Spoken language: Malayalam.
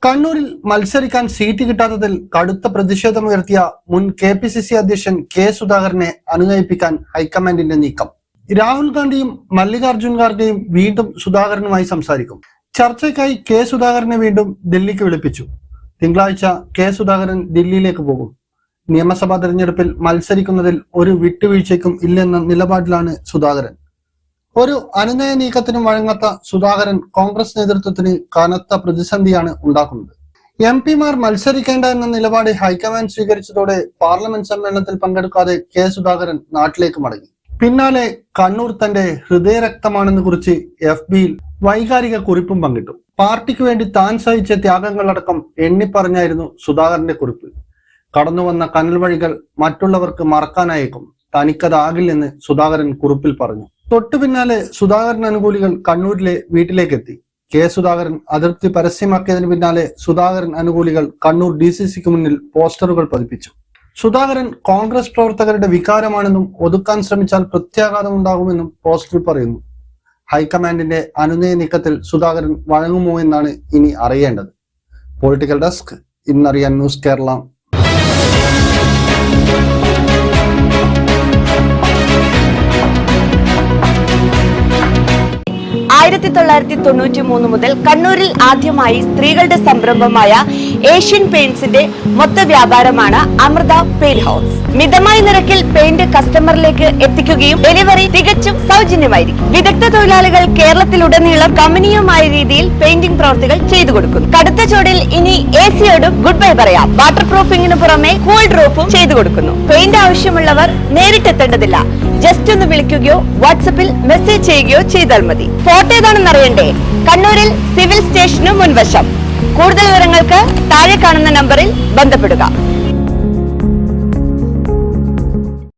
കണ്ണൂരിൽ മത്സരിക്കാൻ സീറ്റ് കിട്ടാത്തതിൽ കടുത്ത പ്രതിഷേധമുയർത്തിയ മുൻ KPCC അധ്യക്ഷൻ കെ സുധാകരനെ അനുനയിപ്പിക്കാൻ ഹൈക്കമാൻഡിന്റെ നീക്കം. രാഹുൽ ഗാന്ധിയും മല്ലികാർജുൻ ഖാർഗെയും വീണ്ടും സുധാകരനുമായി സംസാരിക്കും. ചർച്ചയ്ക്കായി കെ സുധാകരനെ വീണ്ടും ദില്ലിക്ക് വിളിപ്പിച്ചു. തിങ്കളാഴ്ച കെ സുധാകരൻ ദില്ലിയിലേക്ക് പോകും. നിയമസഭാ തെരഞ്ഞെടുപ്പിൽ മത്സരിക്കുന്നതിൽ ഒരു വിട്ടുവീഴ്ചയ്ക്കും ഇല്ലെന്ന നിലപാടിലാണ് സുധാകരൻ. ഒരു അനുനയ നീക്കത്തിനും വഴങ്ങാത്ത സുധാകരൻ കോൺഗ്രസ് നേതൃത്വത്തിന് കനത്ത പ്രതിസന്ധിയാണ് ഉണ്ടാക്കുന്നത്. MP-മാർ മത്സരിക്കേണ്ട എന്ന നിലപാട് ഹൈക്കമാൻഡ് സ്വീകരിച്ചതോടെ പാർലമെന്റ് സമ്മേളനത്തിൽ പങ്കെടുക്കാതെ കെ സുധാകരൻ നാട്ടിലേക്ക് മടങ്ങി. പിന്നാലെ കണ്ണൂർ തന്റെ ഹൃദയരക്തമാണെന്ന് കുറിച്ച് FB-യിൽ വൈകാരിക കുറിപ്പും പങ്കിട്ടു. പാർട്ടിക്ക് വേണ്ടി താൻ സഹിച്ച ത്യാഗങ്ങളടക്കം എണ്ണിപ്പറഞ്ഞായിരുന്നു സുധാകരന്റെ കുറിപ്പ്. കടന്നുവന്ന കനൽ വഴികൾ മറ്റുള്ളവർക്ക് മറക്കാനായേക്കും, തനിക്കതാകില്ലെന്ന് സുധാകരൻ കുറിപ്പിൽ പറഞ്ഞു. തൊട്ടു പിന്നാലെ സുധാകരൻ അനുകൂലികൾ കണ്ണൂരിലെ വീട്ടിലേക്കെത്തി. കെ സുധാകരൻ അതൃപ്തി പരസ്യമാക്കിയതിന് പിന്നാലെ സുധാകരൻ അനുകൂലികൾ കണ്ണൂർ DCCക്ക് മുന്നിൽ പോസ്റ്ററുകൾ പതിപ്പിച്ചു. സുധാകരൻ കോൺഗ്രസ് പ്രവർത്തകരുടെ വികാരമാണെന്നും ഒതുക്കാൻ ശ്രമിച്ചാൽ പ്രത്യാഘാതം ഉണ്ടാകുമെന്നും പോസ്റ്ററിൽ പറയുന്നു. ഹൈക്കമാൻഡിന്റെ അനുനയ നീക്കത്തിൽ സുധാകരൻ വഴങ്ങുമോ എന്നാണ് ഇനി അറിയേണ്ടത്. പൊളിറ്റിക്കൽ ഡെസ്ക്, ഇന്നറിയാൻ ന്യൂസ് കേരള. 1993 മുതൽ കണ്ണൂരിൽ ആദ്യമായി സ്ത്രീകളുടെ സംരംഭമായ ഏഷ്യൻ പെയിന്റ്സിന്റെ മൊത്ത വ്യാപാരമാണ് അമൃത പെയിന്റ് ഹൗസ്. മിതമായ നിരക്കിൽ പെയിന്റ് കസ്റ്റമറിലേക്ക് എത്തിക്കുകയും ഡെലിവറി തികച്ചും സൗജന്യമായിരിക്കും. വിദഗ്ധ തൊഴിലാളികൾ കേരളത്തിലുടനീളം കമനീയമായ രീതിയിൽ പെയിന്റിംഗ് പ്രവൃത്തികൾ ചെയ്തു കൊടുക്കുന്നു. കടുത്ത ചൂടിൽ ഇനി AC-യോടും ഗുഡ് ബൈ പറയാം. വാട്ടർ പ്രൂഫിംഗിന് പുറമെ കൂൾഡ് റൂഫും ചെയ്തു കൊടുക്കുന്നു. പെയിന്റ് ആവശ്യമുള്ളവർ നേരിട്ടെത്തേണ്ടതില്ല. ജസ്റ്റ് ഒന്ന് വിളിക്കുകയോ വാട്സപ്പിൽ മെസ്സേജ് ചെയ്യുകയോ ചെയ്താൽ മതി. ഫോട്ടോ ഏതാണെന്ന് അറിയണ്ടേ? കണ്ണൂരിൽ സിവിൽ സ്റ്റേഷനു മുൻവശം. കൂടുതൽ വിവരങ്ങൾക്ക് താഴെ കാണുന്ന നമ്പറിൽ ബന്ധപ്പെടുക.